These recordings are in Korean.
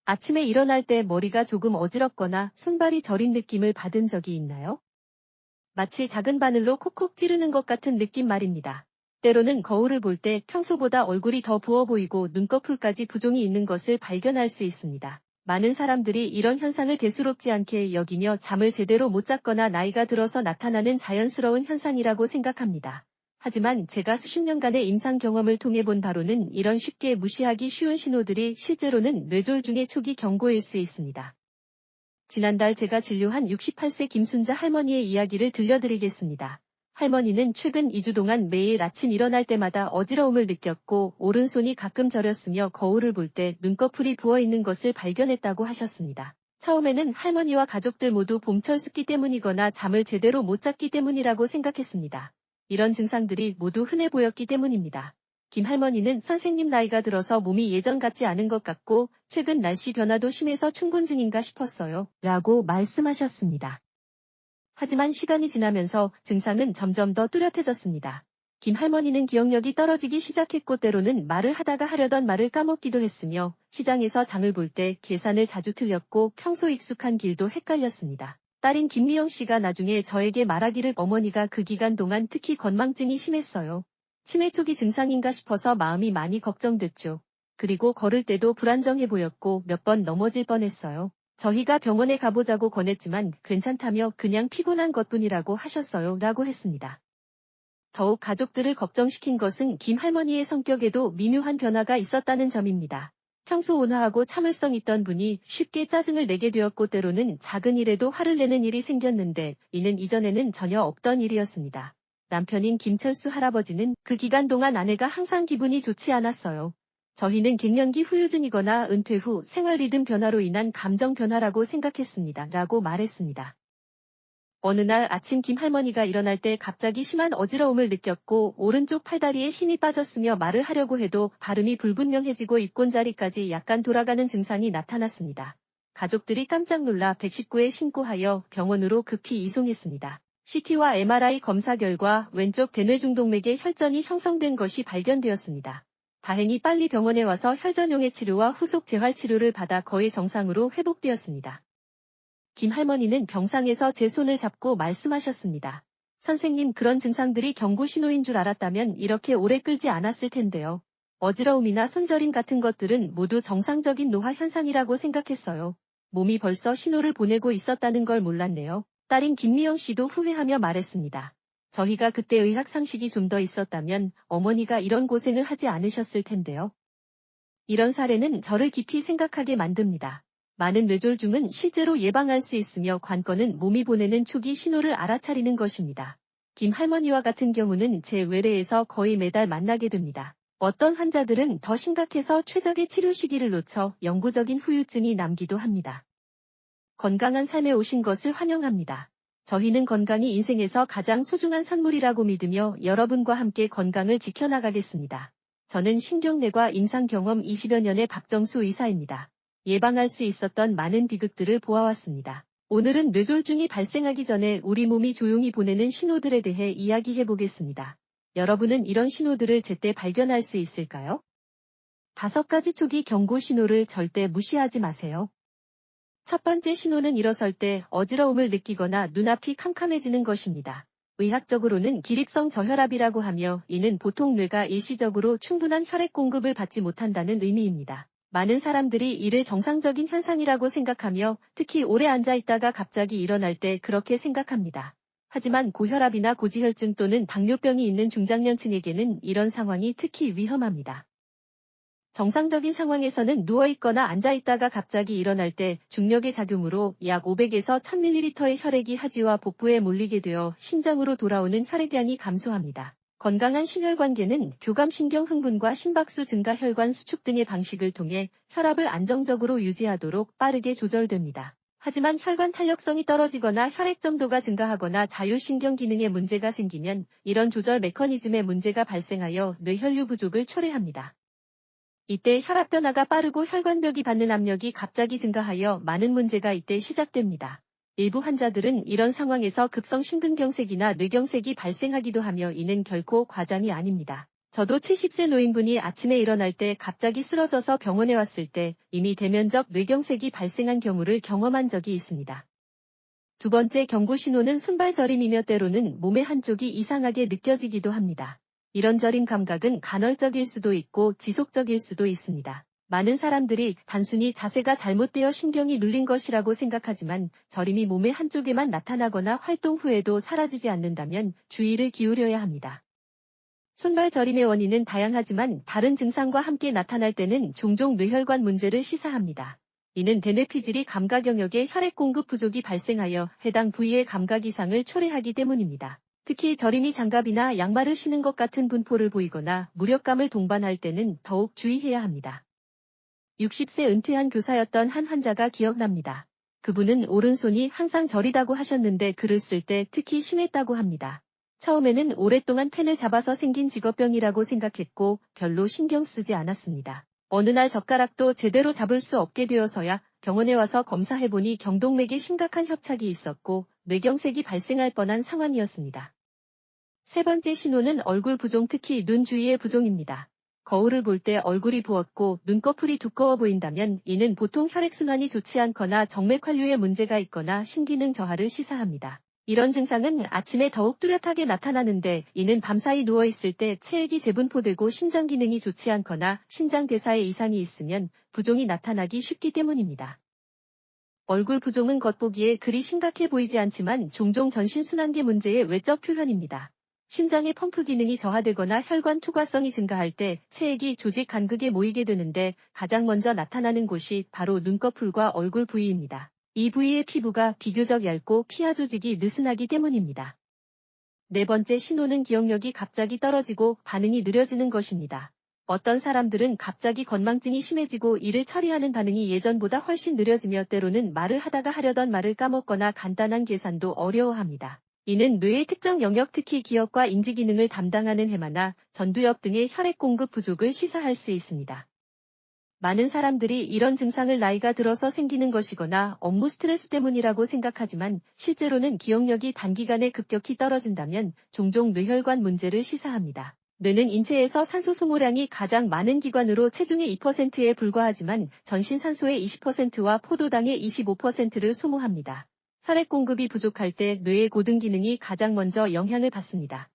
아침에 일어날 때 머리가 조금 어지럽거나 손발이 저린 느낌을 받은 적이 있나요? 마치 작은 바늘로 콕콕 찌르는 것 같은 느낌 말입니다. 때로는 거울을 볼 때 평소보다 얼굴이 더 부어 보이고 눈꺼풀까지 부종이 있는 것을 발견할 수 있습니다. 많은 사람들이 이런 현상을 대수롭지 않게 여기며 잠을 제대로 못 잤거나 나이가 들어서 나타나는 자연스러운 현상이라고 생각합니다. 하지만 제가 수십 년간의 임상 경험을 통해 본 바로는 이런 쉽게 무시하기 쉬운 신호들이 실제로는 뇌졸중의 초기 경고일 수 있습니다. 지난달 제가 진료한 68세 김순자 할머니의 이야기를 들려드리겠습니다. 할머니는 최근 2주 동안 매일 아침 일어날 때마다 어지러움을 느꼈고 오른손이 가끔 저렸으며 거울을 볼 때 눈꺼풀이 부어있는 것을 발견했다고 하셨습니다. 처음에는 할머니와 가족들 모두 봄철 습기 때문이거나 잠을 제대로 못 잤기 때문이라고 생각했습니다. 이런 증상들이 모두 흔해 보였기 때문입니다. 김 할머니는 선생님 나이가 들어서 몸이 예전 같지 않은 것 같고 최근 날씨 변화도 심해서 춘곤증인가 싶었어요. 라고 말씀하셨습니다. 하지만 시간이 지나면서 증상은 점점 더 뚜렷해졌습니다. 김 할머니는 기억력이 떨어지기 시작했고 때로는 말을 하다가 하려던 말을 까먹기도 했으며 시장에서 장을 볼 때 계산을 자주 틀렸고 평소 익숙한 길도 헷갈렸습니다. 딸인 김미영 씨가 나중에 저에게 말하기를 어머니가 그 기간 동안 특히 건망증이 심했어요. 치매 초기 증상인가 싶어서 마음이 많이 걱정됐죠. 그리고 걸을 때도 불안정해 보였고 몇 번 넘어질 뻔했어요. 저희가 병원에 가보자고 권했지만 괜찮다며 그냥 피곤한 것뿐이라고 하셨어요. 라고 했습니다. 더욱 가족들을 걱정시킨 것은 김 할머니의 성격에도 미묘한 변화가 있었다는 점입니다. 평소 온화하고 참을성 있던 분이 쉽게 짜증을 내게 되었고 때로는 작은 일에도 화를 내는 일이 생겼는데 이는 이전에는 전혀 없던 일이었습니다. 남편인 김철수 할아버지는 그 기간 동안 아내가 항상 기분이 좋지 않았어요. 저희는 갱년기 후유증이거나 은퇴 후 생활 리듬 변화로 인한 감정 변화라고 생각했습니다. 라고 말했습니다. 어느 날 아침 김 할머니가 일어날 때 갑자기 심한 어지러움을 느꼈고 오른쪽 팔다리에 힘이 빠졌으며 말을 하려고 해도 발음이 불분명해지고 입곤자리까지 약간 돌아가는 증상이 나타났습니다. 가족들이 깜짝 놀라 119에 신고하여 병원으로 급히 이송했습니다. CT와 MRI 검사 결과 왼쪽 대뇌중동맥에 혈전이 형성된 것이 발견되었습니다. 다행히 빨리 병원에 와서 혈전용의 치료와 후속 재활치료를 받아 거의 정상으로 회복되었습니다. 김 할머니는 병상에서 제 손을 잡고 말씀하셨습니다. 선생님, 그런 증상들이 경고 신호인 줄 알았다면 이렇게 오래 끌지 않았을 텐데요. 어지러움이나 손저림 같은 것들은 모두 정상적인 노화 현상이라고 생각했어요. 몸이 벌써 신호를 보내고 있었다는 걸 몰랐네요. 딸인 김미영 씨도 후회하며 말했습니다. 저희가 그때 의학 상식이 좀 더 있었다면 어머니가 이런 고생을 하지 않으셨을 텐데요. 이런 사례는 저를 깊이 생각하게 만듭니다. 많은 뇌졸중은 실제로 예방할 수 있으며 관건은 몸이 보내는 초기 신호를 알아차리는 것입니다. 김 할머니와 같은 경우는 제 외래에서 거의 매달 만나게 됩니다. 어떤 환자들은 더 심각해서 최적의 치료 시기를 놓쳐 영구적인 후유증이 남기도 합니다. 건강한 삶에 오신 것을 환영합니다. 저희는 건강이 인생에서 가장 소중한 선물이라고 믿으며 여러분과 함께 건강을 지켜나가겠습니다. 저는 신경내과 임상경험 20여 년의 박정수 의사입니다. 예방할 수 있었던 많은 비극들을 보아왔습니다. 오늘은 뇌졸중이 발생하기 전에 우리 몸이 조용히 보내는 신호들에 대해 이야기해 보겠습니다. 여러분은 이런 신호들을 제때 발견할 수 있을까요? 5가지 초기 경고 신호를 절대 무시하지 마세요. 첫 번째 신호는 일어설 때 어지러움을 느끼거나 눈앞이 캄캄해지는 것입니다. 의학적으로는 기립성 저혈압이라고 하며 이는 보통 뇌가 일시적으로 충분한 혈액 공급을 받지 못한다는 의미입니다. 많은 사람들이 이를 정상적인 현상이라고 생각하며 특히 오래 앉아있다가 갑자기 일어날 때 그렇게 생각합니다. 하지만 고혈압이나 고지혈증 또는 당뇨병이 있는 중장년층에게는 이런 상황이 특히 위험합니다. 정상적인 상황에서는 누워있거나 앉아있다가 갑자기 일어날 때 중력의 작용으로 약 500에서 1000ml의 혈액이 하지와 복부에 몰리게 되어 심장으로 돌아오는 혈액량이 감소합니다. 건강한 심혈관계는 교감신경 흥분과 심박수 증가, 혈관 수축 등의 방식을 통해 혈압을 안정적으로 유지하도록 빠르게 조절됩니다. 하지만 혈관 탄력성이 떨어지거나 혈액 점도가 증가하거나 자율신경 기능에 문제가 생기면 이런 조절 메커니즘에 문제가 발생하여 뇌혈류 부족을 초래합니다. 이때 혈압 변화가 빠르고 혈관벽이 받는 압력이 갑자기 증가하여 많은 문제가 이때 시작됩니다. 일부 환자들은 이런 상황에서 급성 심근경색이나 뇌경색이 발생하기도 하며 이는 결코 과장이 아닙니다. 저도 70세 노인분이 아침에 일어날 때 갑자기 쓰러져서 병원에 왔을 때 이미 대면적 뇌경색이 발생한 경우를 경험한 적이 있습니다. 두 번째 경고 신호는 손발 저림이며 때로는 몸의 한쪽이 이상하게 느껴지기도 합니다. 이런 저림 감각은 간헐적일 수도 있고 지속적일 수도 있습니다. 많은 사람들이 단순히 자세가 잘못되어 신경이 눌린 것이라고 생각하지만 저림이 몸의 한쪽에만 나타나거나 활동 후에도 사라지지 않는다면 주의를 기울여야 합니다. 손발 저림의 원인은 다양하지만 다른 증상과 함께 나타날 때는 종종 뇌혈관 문제를 시사합니다. 이는 대뇌피질이 감각 영역에 혈액 공급 부족이 발생하여 해당 부위의 감각 이상을 초래하기 때문입니다. 특히 저림이 장갑이나 양말을 신은 것 같은 분포를 보이거나 무력감을 동반할 때는 더욱 주의해야 합니다. 60세 은퇴한 교사였던 한 환자가 기억납니다. 그분은 오른손이 항상 저리다고 하셨는데 글을 쓸 때 특히 심했다고 합니다. 처음에는 오랫동안 펜을 잡아서 생긴 직업병이라고 생각했고 별로 신경 쓰지 않았습니다. 어느 날 젓가락도 제대로 잡을 수 없게 되어서야 병원에 와서 검사해보니 경동맥에 심각한 협착이 있었고 뇌경색이 발생할 뻔한 상황이었습니다. 세 번째 신호는 얼굴 부종, 특히 눈 주위의 부종입니다. 거울을 볼 때 얼굴이 부었고 눈꺼풀이 두꺼워 보인다면 이는 보통 혈액순환이 좋지 않거나 정맥환류에 문제가 있거나 신기능 저하를 시사합니다. 이런 증상은 아침에 더욱 뚜렷하게 나타나는데 이는 밤사이 누워있을 때 체액이 재분포되고 신장 기능이 좋지 않거나 신장 대사에 이상이 있으면 부종이 나타나기 쉽기 때문입니다. 얼굴 부종은 겉보기에 그리 심각해 보이지 않지만 종종 전신순환계 문제의 외적 표현입니다. 심장의 펌프 기능이 저하되거나 혈관 투과성이 증가할 때 체액이 조직 간극에 모이게 되는데 가장 먼저 나타나는 곳이 바로 눈꺼풀과 얼굴 부위입니다. 이 부위의 피부가 비교적 얇고 피하 조직이 느슨하기 때문입니다. 네 번째 신호는 기억력이 갑자기 떨어지고 반응이 느려지는 것입니다. 어떤 사람들은 갑자기 건망증이 심해지고 일을 처리하는 반응이 예전보다 훨씬 느려지며 때로는 말을 하다가 하려던 말을 까먹거나 간단한 계산도 어려워합니다. 이는 뇌의 특정 영역, 특히 기억과 인지 기능을 담당하는 해마나 전두엽 등의 혈액 공급 부족을 시사할 수 있습니다. 많은 사람들이 이런 증상을 나이가 들어서 생기는 것이거나 업무 스트레스 때문이라고 생각하지만 실제로는 기억력이 단기간에 급격히 떨어진다면 종종 뇌혈관 문제를 시사합니다. 뇌는 인체에서 산소 소모량이 가장 많은 기관으로 체중의 2%에 불과하지만 전신 산소의 20%와 포도당의 25%를 소모합니다. 혈액 공급이 부족할 때 뇌의 고등 기능이 가장 먼저 영향을 받습니다.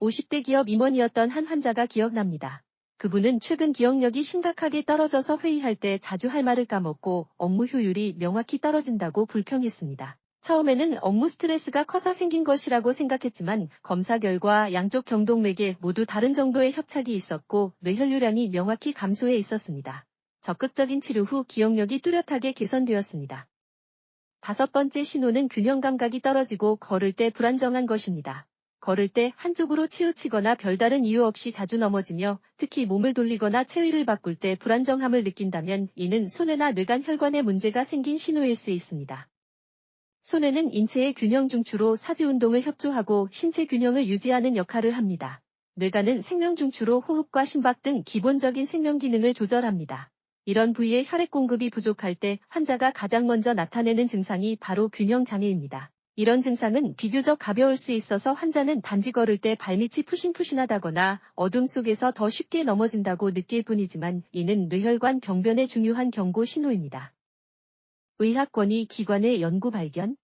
50대 기업 임원이었던 한 환자가 기억납니다. 그분은 최근 기억력이 심각하게 떨어져서 회의할 때 자주 할 말을 까먹고 업무 효율이 명확히 떨어진다고 불평했습니다. 처음에는 업무 스트레스가 커서 생긴 것이라고 생각했지만 검사 결과 양쪽 경동맥에 모두 다른 정도의 협착이 있었고 뇌혈류량이 명확히 감소해 있었습니다. 적극적인 치료 후 기억력이 뚜렷하게 개선되었습니다. 다섯 번째 신호는 균형 감각이 떨어지고 걸을 때 불안정한 것입니다. 걸을 때 한쪽으로 치우치거나 별다른 이유 없이 자주 넘어지며 특히 몸을 돌리거나 체위를 바꿀 때 불안정함을 느낀다면 이는 손해나 뇌간 혈관에 문제가 생긴 신호일 수 있습니다. 손해는 인체의 균형 중추로 사지 운동을 협조하고 신체 균형을 유지하는 역할을 합니다. 뇌간은 생명 중추로 호흡과 심박 등 기본적인 생명 기능을 조절합니다. 이런 부위의 혈액 공급이 부족할 때 환자가 가장 먼저 나타내는 증상이 바로 균형 장애입니다. 이런 증상은 비교적 가벼울 수 있어서 환자는 단지 걸을 때 발밑이 푸신푸신하다거나 어둠 속에서 더 쉽게 넘어진다고 느낄 뿐이지만 이는 뇌혈관 병변의 중요한 경고 신호입니다. 의학권위 기관의 연구 발견?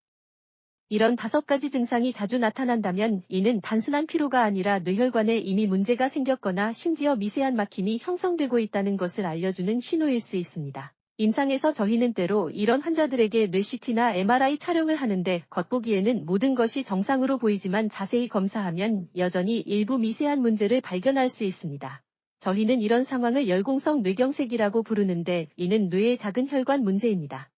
이런 5가지 증상이 자주 나타난다면 이는 단순한 피로가 아니라 뇌혈관에 이미 문제가 생겼거나 심지어 미세한 막힘이 형성되고 있다는 것을 알려주는 신호일 수 있습니다. 임상에서 저희는 때로 이런 환자들에게 뇌CT나 MRI 촬영을 하는데 겉보기에는 모든 것이 정상으로 보이지만 자세히 검사하면 여전히 일부 미세한 문제를 발견할 수 있습니다. 저희는 이런 상황을 열공성 뇌경색이라고 부르는데 이는 뇌의 작은 혈관 문제입니다.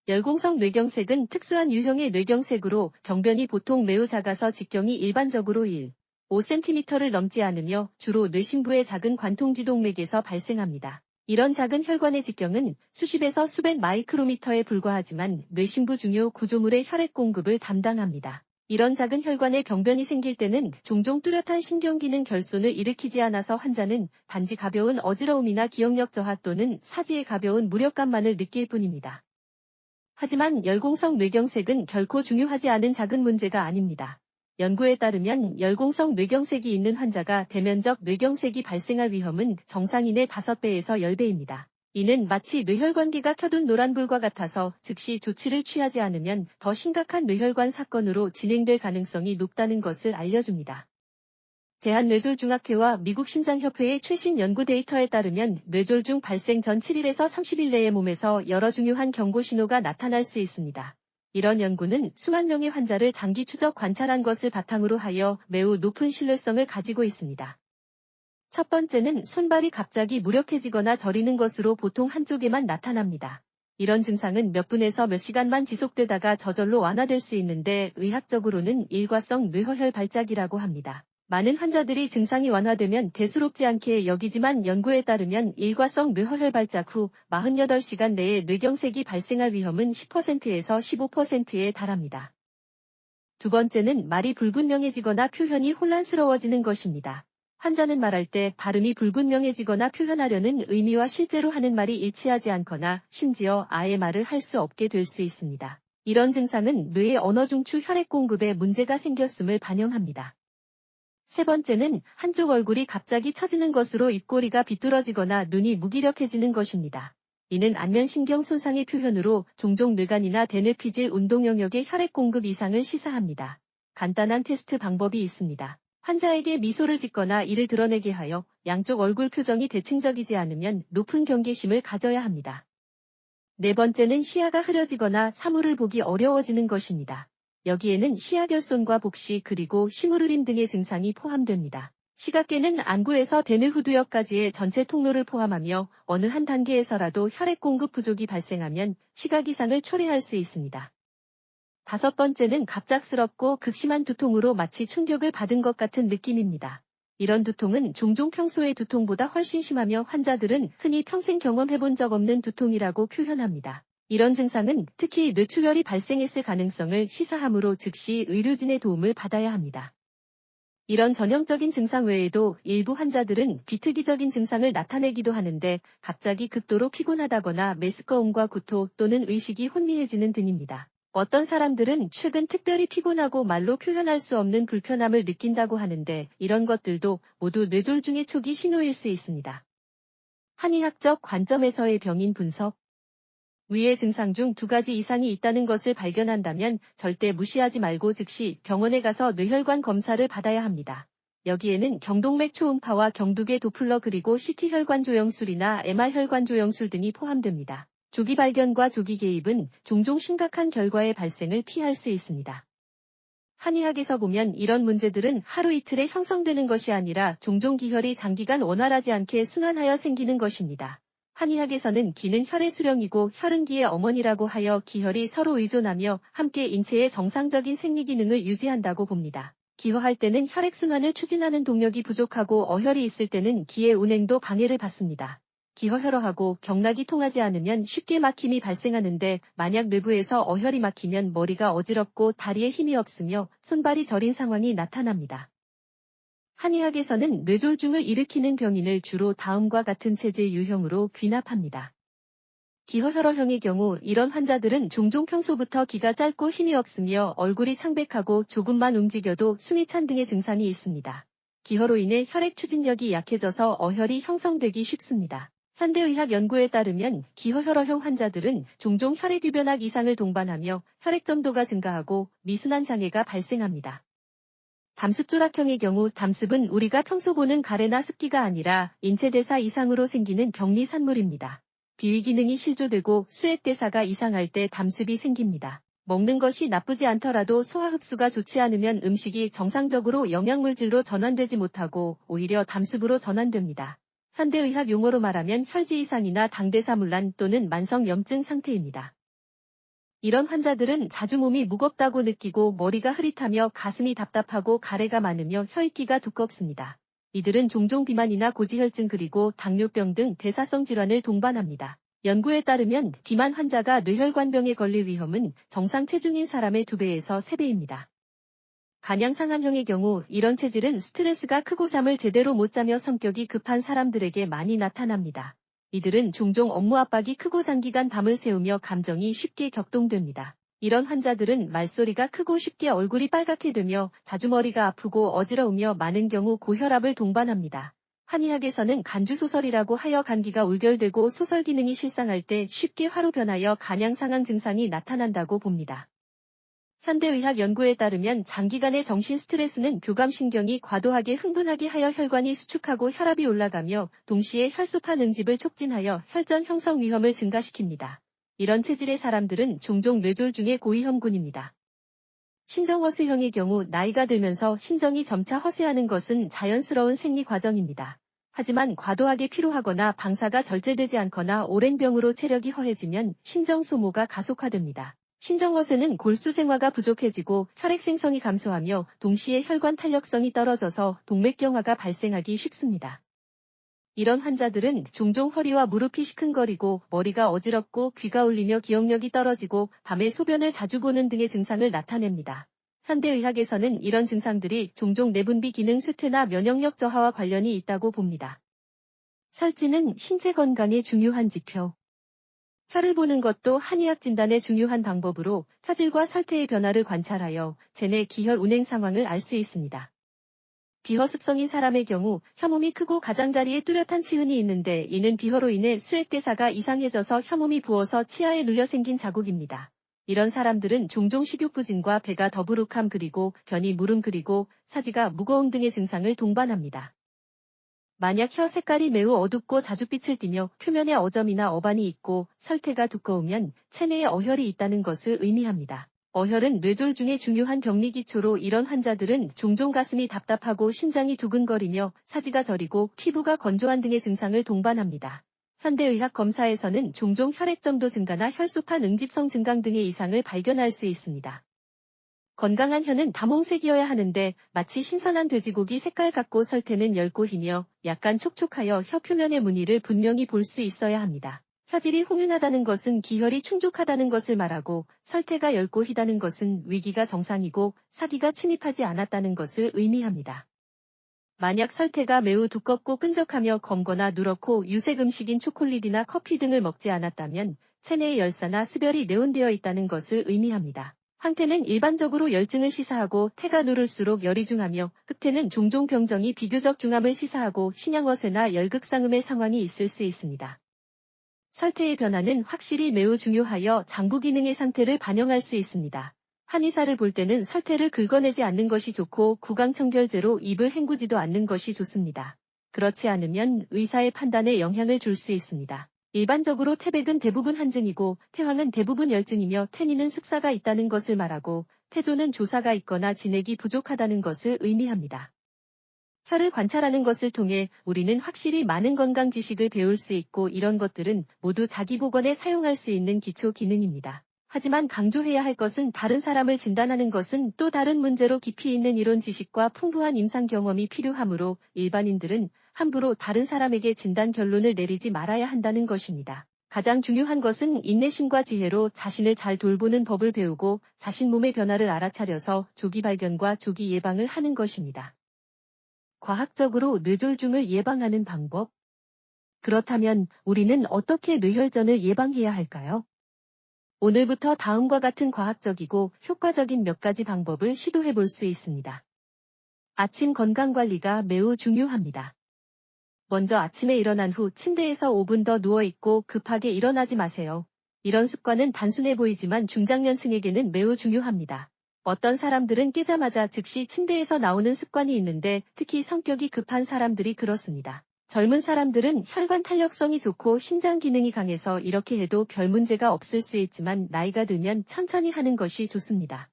열공성 뇌경색은 특수한 유형의 뇌경색으로 병변이 보통 매우 작아서 직경이 일반적으로 1.5cm를 넘지 않으며 주로 뇌심부의 작은 관통지동맥에서 발생합니다. 이런 작은 혈관의 직경은 수십에서 수백 마이크로미터에 불과하지만 뇌심부 중요 구조물의 혈액 공급을 담당합니다. 이런 작은 혈관에 병변이 생길 때는 종종 뚜렷한 신경기능 결손을 일으키지 않아서 환자는 단지 가벼운 어지러움이나 기억력 저하 또는 사지의 가벼운 무력감만을 느낄 뿐입니다. 하지만 열공성 뇌경색은 결코 중요하지 않은 작은 문제가 아닙니다. 연구에 따르면 열공성 뇌경색이 있는 환자가 대면적 뇌경색이 발생할 위험은 정상인의 5배에서 10배입니다. 이는 마치 뇌혈관계가 켜둔 노란불과 같아서 즉시 조치를 취하지 않으면 더 심각한 뇌혈관 사건으로 진행될 가능성이 높다는 것을 알려줍니다. 대한뇌졸중학회와 미국 심장협회의 최신 연구 데이터에 따르면 뇌졸중 발생 전 7일에서 30일 내에 몸에서 여러 중요한 경고 신호가 나타날 수 있습니다. 이런 연구는 수만 명의 환자를 장기 추적 관찰한 것을 바탕으로 하여 매우 높은 신뢰성을 가지고 있습니다. 첫 번째는 손발이 갑자기 무력해지거나 저리는 것으로 보통 한쪽에만 나타납니다. 이런 증상은 몇 분에서 몇 시간만 지속되다가 저절로 완화될 수 있는데 의학적으로는 일과성 뇌허혈 발작이라고 합니다. 많은 환자들이 증상이 완화되면 대수롭지 않게 여기지만 연구에 따르면 일과성 뇌허혈 발작 후 48시간 내에 뇌경색이 발생할 위험은 10%에서 15%에 달합니다. 두 번째는 말이 불분명해지거나 표현이 혼란스러워지는 것입니다. 환자는 말할 때 발음이 불분명해지거나 표현하려는 의미와 실제로 하는 말이 일치하지 않거나 심지어 아예 말을 할 수 없게 될 수 있습니다. 이런 증상은 뇌의 언어중추 혈액 공급에 문제가 생겼음을 반영합니다. 세 번째는 한쪽 얼굴이 갑자기 처지는 것으로 입꼬리가 비뚤어지거나 눈이 무기력해지는 것입니다. 이는 안면신경 손상의 표현으로 종종 뇌간이나 대뇌피질 운동 영역의 혈액 공급 이상을 시사합니다. 간단한 테스트 방법이 있습니다. 환자에게 미소를 짓거나 이를 드러내게 하여 양쪽 얼굴 표정이 대칭적이지 않으면 높은 경계심을 가져야 합니다. 네 번째는 시야가 흐려지거나 사물을 보기 어려워지는 것입니다. 여기에는 시야결손과 복시 그리고 시무르림 등의 증상이 포함됩니다. 시각계는 안구에서 대뇌후두엽까지의 전체 통로를 포함하며 어느 한 단계에서라도 혈액 공급 부족이 발생하면 시각 이상을 초래할 수 있습니다. 다섯 번째는 갑작스럽고 극심한 두통으로 마치 충격을 받은 것 같은 느낌입니다. 이런 두통은 종종 평소의 두통보다 훨씬 심하며 환자들은 흔히 평생 경험해본 적 없는 두통이라고 표현합니다. 이런 증상은 특히 뇌출혈이 발생했을 가능성을 시사하므로 즉시 의료진의 도움을 받아야 합니다. 이런 전형적인 증상 외에도 일부 환자들은 비특이적인 증상을 나타내기도 하는데 갑자기 극도로 피곤하다거나 메스꺼움과 구토 또는 의식이 혼미해지는 등입니다. 어떤 사람들은 최근 특별히 피곤하고 말로 표현할 수 없는 불편함을 느낀다고 하는데 이런 것들도 모두 뇌졸중의 초기 신호일 수 있습니다. 한의학적 관점에서의 병인 분석. 위의 증상 중 2가지 이상이 있다는 것을 발견한다면 절대 무시하지 말고 즉시 병원에 가서 뇌혈관 검사를 받아야 합니다. 여기에는 경동맥 초음파와 경두계 도플러 그리고 CT 혈관 조영술이나 MR 혈관 조영술 등이 포함됩니다. 조기 발견과 조기 개입은 종종 심각한 결과의 발생을 피할 수 있습니다. 한의학에서 보면 이런 문제들은 하루 이틀에 형성되는 것이 아니라 종종 기혈이 장기간 원활하지 않게 순환하여 생기는 것입니다. 한의학에서는 기는 혈의 수령이고 혈은 기의 어머니라고 하여 기혈이 서로 의존하며 함께 인체의 정상적인 생리 기능을 유지한다고 봅니다. 기허할 때는 혈액순환을 추진하는 동력이 부족하고 어혈이 있을 때는 기의 운행도 방해를 받습니다. 기허혈어하고 경락이 통하지 않으면 쉽게 막힘이 발생하는데 만약 뇌부에서 어혈이 막히면 머리가 어지럽고 다리에 힘이 없으며 손발이 저린 상황이 나타납니다. 한의학에서는 뇌졸중을 일으키는 병인을 주로 다음과 같은 체질 유형으로 귀납합니다. 기허혈어형의 경우 이런 환자들은 종종 평소부터 기가 짧고 힘이 없으며 얼굴이 창백하고 조금만 움직여도 숨이 찬 등의 증상이 있습니다. 기허로 인해 혈액 추진력이 약해져서 어혈이 형성되기 쉽습니다. 현대의학 연구에 따르면 기허혈어형 환자들은 종종 혈액유변학 이상을 동반하며 혈액 점도가 증가하고 미순환 장애가 발생합니다. 담습조락형의 경우 담습은 우리가 평소 보는 가래나 습기가 아니라 인체대사 이상으로 생기는 병리산물입니다. 비위기능이 실조되고 수액대사가 이상할 때 담습이 생깁니다. 먹는 것이 나쁘지 않더라도 소화 흡수가 좋지 않으면 음식이 정상적으로 영양물질로 전환되지 못하고 오히려 담습으로 전환됩니다. 현대의학 용어로 말하면 혈지 이상이나 당대사문란 또는 만성염증 상태입니다. 이런 환자들은 자주 몸이 무겁다고 느끼고 머리가 흐릿하며 가슴이 답답하고 가래가 많으며 혀입기가 두껍습니다. 이들은 종종 비만이나 고지혈증 그리고 당뇨병 등 대사성 질환을 동반합니다. 연구에 따르면 비만 환자가 뇌혈관병에 걸릴 위험은 정상 체중인 사람의 2배에서 3배입니다. 간양상한형의 경우 이런 체질은 스트레스가 크고 잠을 제대로 못 자며 성격이 급한 사람들에게 많이 나타납니다. 이들은 종종 업무 압박이 크고 장기간 밤을 새우며 감정이 쉽게 격동됩니다. 이런 환자들은 말소리가 크고 쉽게 얼굴이 빨갛게 되며 자주 머리가 아프고 어지러우며 많은 경우 고혈압을 동반합니다. 한의학에서는 간주소설이라고 하여 감기가 울결되고 소설 기능이 실상할 때 쉽게 화로 변하여 간양상항 증상이 나타난다고 봅니다. 현대의학 연구에 따르면 장기간의 정신 스트레스는 교감신경이 과도하게 흥분하게 하여 혈관이 수축하고 혈압이 올라가며 동시에 혈소판 응집을 촉진하여 혈전 형성 위험을 증가시킵니다. 이런 체질의 사람들은 종종 뇌졸중의 고위험군입니다. 신정허쇠형의 경우 나이가 들면서 신정이 점차 허쇠하는 것은 자연스러운 생리 과정입니다. 하지만 과도하게 피로하거나 방사가 절제되지 않거나 오랜 병으로 체력이 허해지면 신정 소모가 가속화됩니다. 신정허쇠는 골수생화가 부족해지고 혈액 생성이 감소하며 동시에 혈관 탄력성이 떨어져서 동맥경화가 발생하기 쉽습니다. 이런 환자들은 종종 허리와 무릎이 시큰거리고 머리가 어지럽고 귀가 울리며 기억력이 떨어지고 밤에 소변을 자주 보는 등의 증상을 나타냅니다. 현대의학에서는 이런 증상들이 종종 내분비 기능 쇠퇴나 면역력 저하와 관련이 있다고 봅니다. 설지는 신체 건강의 중요한 지표. 혈을 보는 것도 한의학 진단의 중요한 방법으로 혈질과 설태의 변화를 관찰하여 체내 기혈 운행 상황을 알 수 있습니다. 비허습성인 사람의 경우 혀몸이 크고 가장자리에 뚜렷한 치흔이 있는데 이는 비허로 인해 수액대사가 이상해져서 혀몸이 부어서 치아에 눌려 생긴 자국입니다. 이런 사람들은 종종 식욕부진과 배가 더부룩함 그리고 변이 무름 그리고 사지가 무거움 등의 증상을 동반합니다. 만약 혀 색깔이 매우 어둡고 자줏빛을 띠며 표면에 어점이나 어반이 있고 설태가 두꺼우면 체내에 어혈이 있다는 것을 의미합니다. 어혈은 뇌졸중의 중요한 병리기초로 이런 환자들은 종종 가슴이 답답하고 심장이 두근거리며 사지가 저리고 피부가 건조한 등의 증상을 동반합니다. 현대의학 검사에서는 종종 혈액점도 증가나 혈소판 응집성 증강 등의 이상을 발견할 수 있습니다. 건강한 혀는 다홍색이어야 하는데 마치 신선한 돼지고기 색깔 같고 설태는 엷고 희며 약간 촉촉하여 혀 표면의 무늬를 분명히 볼 수 있어야 합니다. 혀질이 홍윤하다는 것은 기혈이 충족하다는 것을 말하고 설태가 엷고 희다는 것은 위기가 정상이고 사기가 침입하지 않았다는 것을 의미합니다. 만약 설태가 매우 두껍고 끈적하며 검거나 누렇고 유색 음식인 초콜릿이나 커피 등을 먹지 않았다면 체내에 열사나 습열이 내온되어 있다는 것을 의미합니다. 황태는 일반적으로 열증을 시사하고 태가 누를수록 열이 중하며 흑태는 종종 병정이 비교적 중함을 시사하고 신양어쇠나 열극상음의 상황이 있을 수 있습니다. 설태의 변화는 확실히 매우 중요하여 장부 기능의 상태를 반영할 수 있습니다. 한의사를 볼 때는 설태를 긁어내지 않는 것이 좋고 구강청결제로 입을 헹구지도 않는 것이 좋습니다. 그렇지 않으면 의사의 판단에 영향을 줄 수 있습니다. 일반적으로 태백은 대부분 한증이고 태황은 대부분 열증이며 태니는 습사가 있다는 것을 말하고 태조는 조사가 있거나 진액이 부족하다는 것을 의미합니다. 혀를 관찰하는 것을 통해 우리는 확실히 많은 건강 지식을 배울 수 있고 이런 것들은 모두 자기 보건에 사용할 수 있는 기초 기능입니다. 하지만 강조해야 할 것은 다른 사람을 진단하는 것은 또 다른 문제로 깊이 있는 이론 지식과 풍부한 임상 경험이 필요하므로 일반인들은 함부로 다른 사람에게 진단 결론을 내리지 말아야 한다는 것입니다. 가장 중요한 것은 인내심과 지혜로 자신을 잘 돌보는 법을 배우고 자신 몸의 변화를 알아차려서 조기 발견과 조기 예방을 하는 것입니다. 과학적으로 뇌졸중을 예방하는 방법. 그렇다면 우리는 어떻게 뇌혈전을 예방해야 할까요? 오늘부터 다음과 같은 과학적이고 효과적인 몇 가지 방법을 시도해 볼 수 있습니다. 아침 건강관리가 매우 중요합니다. 먼저 아침에 일어난 후 침대에서 5분 더 누워있고 급하게 일어나지 마세요. 이런 습관은 단순해 보이지만 중장년층에게는 매우 중요합니다. 어떤 사람들은 깨자마자 즉시 침대에서 나오는 습관이 있는데 특히 성격이 급한 사람들이 그렇습니다. 젊은 사람들은 혈관 탄력성이 좋고 신장 기능이 강해서 이렇게 해도 별 문제가 없을 수 있지만 나이가 들면 천천히 하는 것이 좋습니다.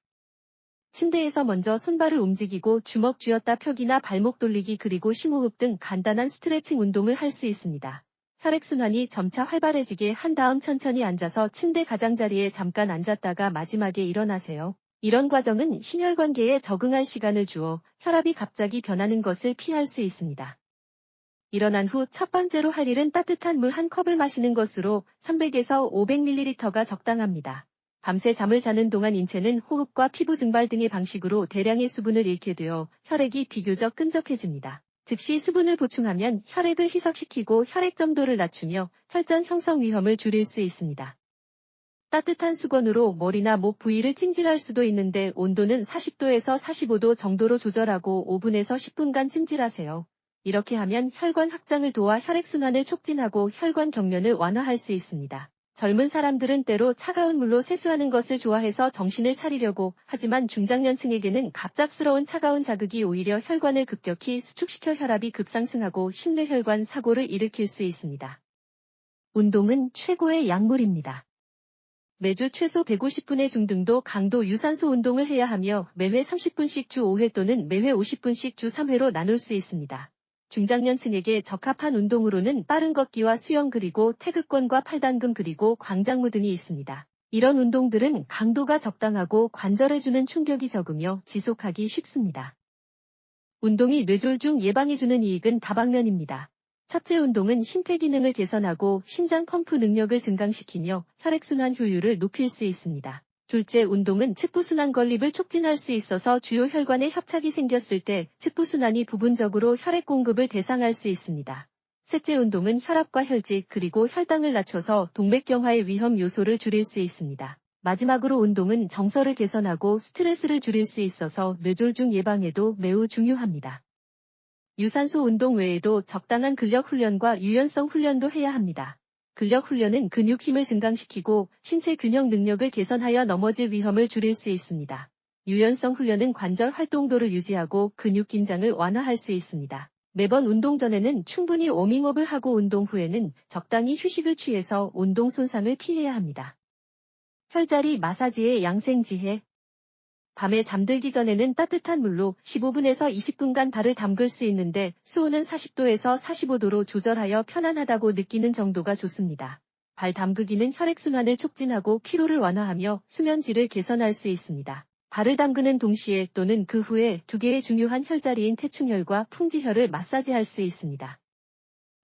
침대에서 먼저 손발을 움직이고 주먹 쥐었다 펴기나 발목 돌리기 그리고 심호흡 등 간단한 스트레칭 운동을 할 수 있습니다. 혈액순환이 점차 활발해지게 한 다음 천천히 앉아서 침대 가장자리에 잠깐 앉았다가 마지막에 일어나세요. 이런 과정은 심혈관계에 적응할 시간을 주어 혈압이 갑자기 변하는 것을 피할 수 있습니다. 일어난 후 첫 번째로 할 일은 따뜻한 물 한 컵을 마시는 것으로 300에서 500ml가 적당합니다. 밤새 잠을 자는 동안 인체는 호흡과 피부 증발 등의 방식으로 대량의 수분을 잃게 되어 혈액이 비교적 끈적해집니다. 즉시 수분을 보충하면 혈액을 희석시키고 혈액 점도를 낮추며 혈전 형성 위험을 줄일 수 있습니다. 따뜻한 수건으로 머리나 목 부위를 찜질할 수도 있는데 온도는 40도에서 45도 정도로 조절하고 5분에서 10분간 찜질하세요. 이렇게 하면 혈관 확장을 도와 혈액순환을 촉진하고 혈관 경련을 완화할 수 있습니다. 젊은 사람들은 때로 차가운 물로 세수하는 것을 좋아해서 정신을 차리려고 하지만 중장년층에게는 갑작스러운 차가운 자극이 오히려 혈관을 급격히 수축시켜 혈압이 급상승하고 심뇌혈관 사고를 일으킬 수 있습니다. 운동은 최고의 약물입니다. 매주 최소 150분의 중등도 강도 유산소 운동을 해야 하며 매회 30분씩 주 5회 또는 매회 50분씩 주 3회로 나눌 수 있습니다. 중장년층에게 적합한 운동으로는 빠른 걷기와 수영 그리고 태극권과 팔당금 그리고 광장무 등이 있습니다. 이런 운동들은 강도가 적당하고 관절에 주는 충격이 적으며 지속하기 쉽습니다. 운동이 뇌졸중 예방에 주는 이익은 다방면입니다. 첫째, 운동은 심폐기능을 개선하고 심장 펌프 능력을 증강시키며 혈액순환 효율을 높일 수 있습니다. 둘째, 운동은 측부순환 건립을 촉진할 수 있어서 주요 혈관에 협착이 생겼을 때 측부순환이 부분적으로 혈액 공급을 대상할 수 있습니다. 셋째, 운동은 혈압과 혈직 그리고 혈당을 낮춰서 동맥경화의 위험 요소를 줄일 수 있습니다. 마지막으로 운동은 정서를 개선하고 스트레스를 줄일 수 있어서 뇌졸중 예방에도 매우 중요합니다. 유산소 운동 외에도 적당한 근력 훈련과 유연성 훈련도 해야 합니다. 근력 훈련은 근육 힘을 증강시키고 신체 균형 능력을 개선하여 넘어질 위험을 줄일 수 있습니다. 유연성 훈련은 관절 활동도를 유지하고 근육 긴장을 완화할 수 있습니다. 매번 운동 전에는 충분히 워밍업을 하고 운동 후에는 적당히 휴식을 취해서 운동 손상을 피해야 합니다. 혈자리 마사지의 양생지혜. 밤에 잠들기 전에는 따뜻한 물로 15분에서 20분간 발을 담글 수 있는데 수온은 40도에서 45도로 조절하여 편안하다고 느끼는 정도가 좋습니다. 발 담그기는 혈액순환을 촉진하고 피로를 완화하며 수면질을 개선할 수 있습니다. 발을 담그는 동시에 또는 그 후에 두 개의 중요한 혈자리인 태충혈과 풍지혈을 마사지할 수 있습니다.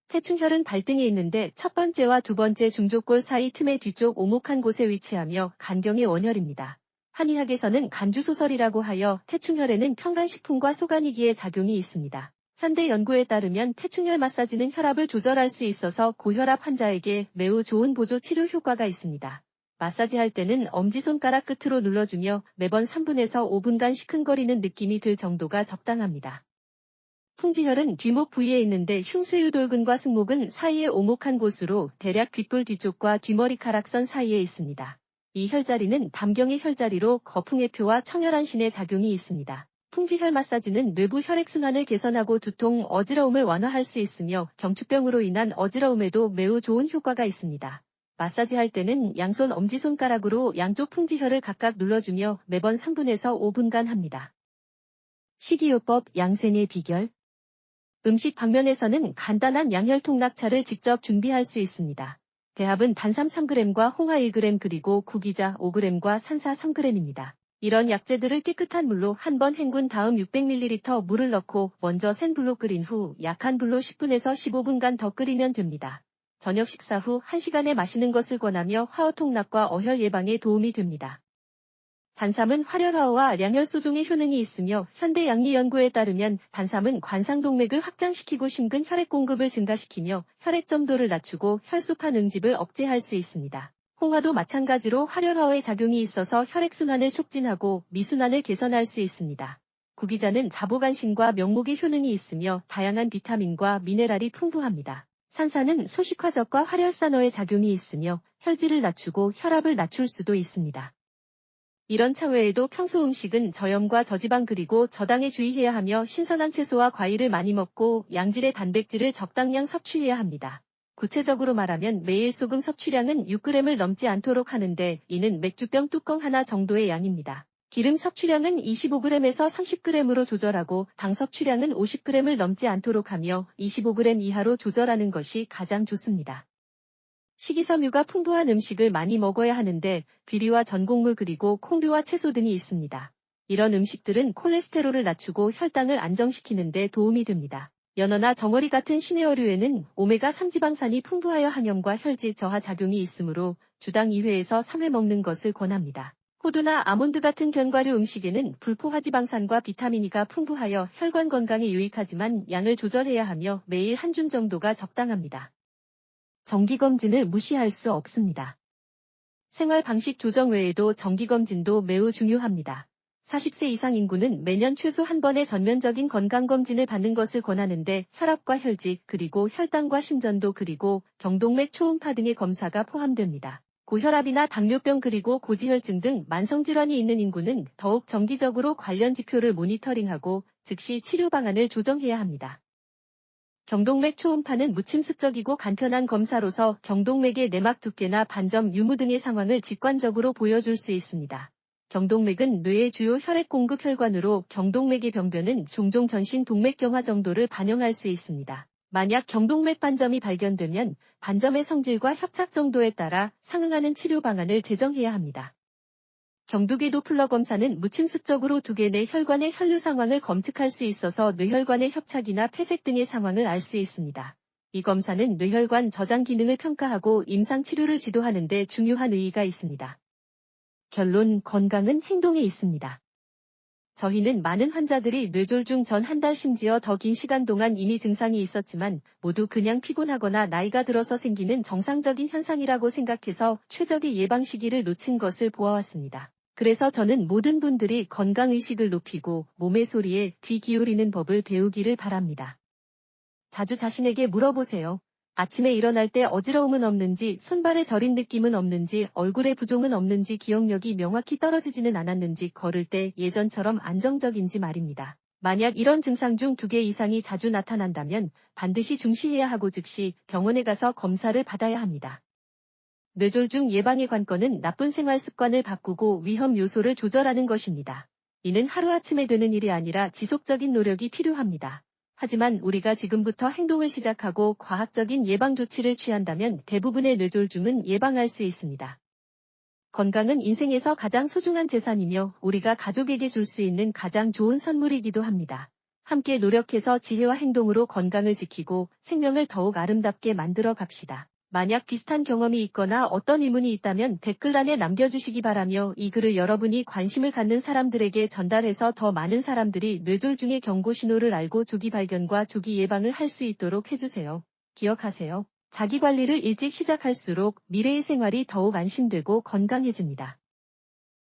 태충혈은 발등에 있는데 첫 번째와 두 번째 중족골 사이 틈의 뒤쪽 오목한 곳에 위치하며 간경의 원혈입니다. 한의학에서는 간주소설이라고 하여 태충혈에는 평간식품과 소간이기의 작용이 있습니다. 현대 연구에 따르면 태충혈 마사지는 혈압을 조절할 수 있어서 고혈압 환자에게 매우 좋은 보조 치료 효과가 있습니다. 마사지할 때는 엄지손가락 끝으로 눌러주며 매번 3분에서 5분간 시큰거리는 느낌이 들 정도가 적당합니다. 풍지혈은 뒷목 부위에 있는데 흉쇄유돌근과 승모근 사이에 오목한 곳으로 대략 귓볼 뒤쪽과 뒷머리카락선 사이에 있습니다. 이 혈자리는 담경의 혈자리로 거풍해표와 청혈안신의 작용이 있습니다. 풍지혈 마사지는 뇌부 혈액순환을 개선하고 두통, 어지러움을 완화할 수 있으며 경축병으로 인한 어지러움에도 매우 좋은 효과가 있습니다. 마사지할 때는 양손 엄지손가락으로 양쪽 풍지혈을 각각 눌러주며 매번 3분에서 5분간 합니다. 식이요법 양생의 비결. 음식 방면에서는 간단한 양혈통낙차를 직접 준비할 수 있습니다. 대합은 단삼 3g과 홍화 1g 그리고 구기자 5g과 산사 3g입니다. 이런 약재들을 깨끗한 물로 한 번 헹군 다음 600ml 물을 넣고 먼저 센 불로 끓인 후 약한 불로 10분에서 15분간 더 끓이면 됩니다. 저녁 식사 후 1시간에 마시는 것을 권하며 화어통락과 어혈 예방에 도움이 됩니다. 단삼은 활혈화어와 량혈소종의 효능이 있으며 현대 양리 연구에 따르면 단삼은 관상동맥을 확장시키고 심근 혈액 공급을 증가시키며 혈액 점도를 낮추고 혈소판 응집을 억제할 수 있습니다. 홍화도 마찬가지로 활혈화어의 작용이 있어서 혈액순환을 촉진하고 미순환을 개선할 수 있습니다. 구기자는 자보간신과 명목의 효능이 있으며 다양한 비타민과 미네랄이 풍부합니다. 산사는 소식화적과 활혈산어의 작용이 있으며 혈질을 낮추고 혈압을 낮출 수도 있습니다. 이런 차 외에도 평소 음식은 저염과 저지방 그리고 저당에 주의해야 하며 신선한 채소와 과일을 많이 먹고 양질의 단백질을 적당량 섭취해야 합니다. 구체적으로 말하면 매일 소금 섭취량은 6g을 넘지 않도록 하는데 이는 맥주병 뚜껑 하나 정도의 양입니다. 기름 섭취량은 25g에서 30g으로 조절하고 당 섭취량은 50g을 넘지 않도록 하며 25g 이하로 조절하는 것이 가장 좋습니다. 식이섬유가 풍부한 음식을 많이 먹어야 하는데 귀리와 전곡물 그리고 콩류와 채소 등이 있습니다. 이런 음식들은 콜레스테롤을 낮추고 혈당을 안정시키는 데 도움이 됩니다. 연어나 정어리 같은 심해어류에는 오메가3 지방산이 풍부하여 항염과 혈질 저하 작용이 있으므로 주당 2회에서 3회 먹는 것을 권합니다. 호두나 아몬드 같은 견과류 음식에는 불포화지방산과 비타민 E가 풍부하여 혈관 건강에 유익하지만 양을 조절해야 하며 매일 한 줌 정도가 적당합니다. 정기검진을 무시할 수 없습니다. 생활 방식 조정 외에도 정기검진도 매우 중요합니다. 40세 이상 인구는 매년 최소 한 번의 전면적인 건강검진을 받는 것을 권하는데 혈압과 혈직 그리고 혈당과 심전도 그리고 경동맥 초음파 등의 검사가 포함됩니다. 고혈압이나 당뇨병 그리고 고지혈증 등 만성질환이 있는 인구는 더욱 정기적으로 관련 지표를 모니터링하고 즉시 치료 방안을 조정해야 합니다. 경동맥 초음파는 무침습적이고 간편한 검사로서 경동맥의 내막 두께나 반점, 유무 등의 상황을 직관적으로 보여줄 수 있습니다. 경동맥은 뇌의 주요 혈액 공급 혈관으로 경동맥의 병변은 종종 전신 동맥경화 정도를 반영할 수 있습니다. 만약 경동맥 반점이 발견되면 반점의 성질과 협착 정도에 따라 상응하는 치료 방안을 제정해야 합니다. 경두기 도플러 검사는 무침습적으로 두개 내 혈관의 혈류 상황을 검측할 수 있어서 뇌혈관의 협착이나 폐색 등의 상황을 알 수 있습니다. 이 검사는 뇌혈관 저장 기능을 평가하고 임상 치료를 지도하는 데 중요한 의의가 있습니다. 결론, 건강은 행동에 있습니다. 저희는 많은 환자들이 뇌졸중 전 한 달 심지어 더 긴 시간 동안 이미 증상이 있었지만 모두 그냥 피곤하거나 나이가 들어서 생기는 정상적인 현상이라고 생각해서 최적의 예방 시기를 놓친 것을 보아왔습니다. 그래서 저는 모든 분들이 건강의식을 높이고 몸의 소리에 귀 기울이는 법을 배우기를 바랍니다. 자주 자신에게 물어보세요. 아침에 일어날 때 어지러움은 없는지, 손발에 저린 느낌은 없는지, 얼굴에 부종은 없는지, 기억력이 명확히 떨어지지는 않았는지, 걸을 때 예전처럼 안정적인지 말입니다. 만약 이런 증상 중 2개 이상이 자주 나타난다면 반드시 중시해야 하고 즉시 병원에 가서 검사를 받아야 합니다. 뇌졸중 예방의 관건은 나쁜 생활 습관을 바꾸고 위험 요소를 조절하는 것입니다. 이는 하루아침에 되는 일이 아니라 지속적인 노력이 필요합니다. 하지만 우리가 지금부터 행동을 시작하고 과학적인 예방 조치를 취한다면 대부분의 뇌졸중은 예방할 수 있습니다. 건강은 인생에서 가장 소중한 재산이며 우리가 가족에게 줄 수 있는 가장 좋은 선물이기도 합니다. 함께 노력해서 지혜와 행동으로 건강을 지키고 생명을 더욱 아름답게 만들어 갑시다. 만약 비슷한 경험이 있거나 어떤 의문이 있다면 댓글란에 남겨주시기 바라며 이 글을 여러분이 관심을 갖는 사람들에게 전달해서 더 많은 사람들이 뇌졸중의 경고 신호를 알고 조기 발견과 조기 예방을 할 수 있도록 해주세요. 기억하세요. 자기 관리를 일찍 시작할수록 미래의 생활이 더욱 안심되고 건강해집니다.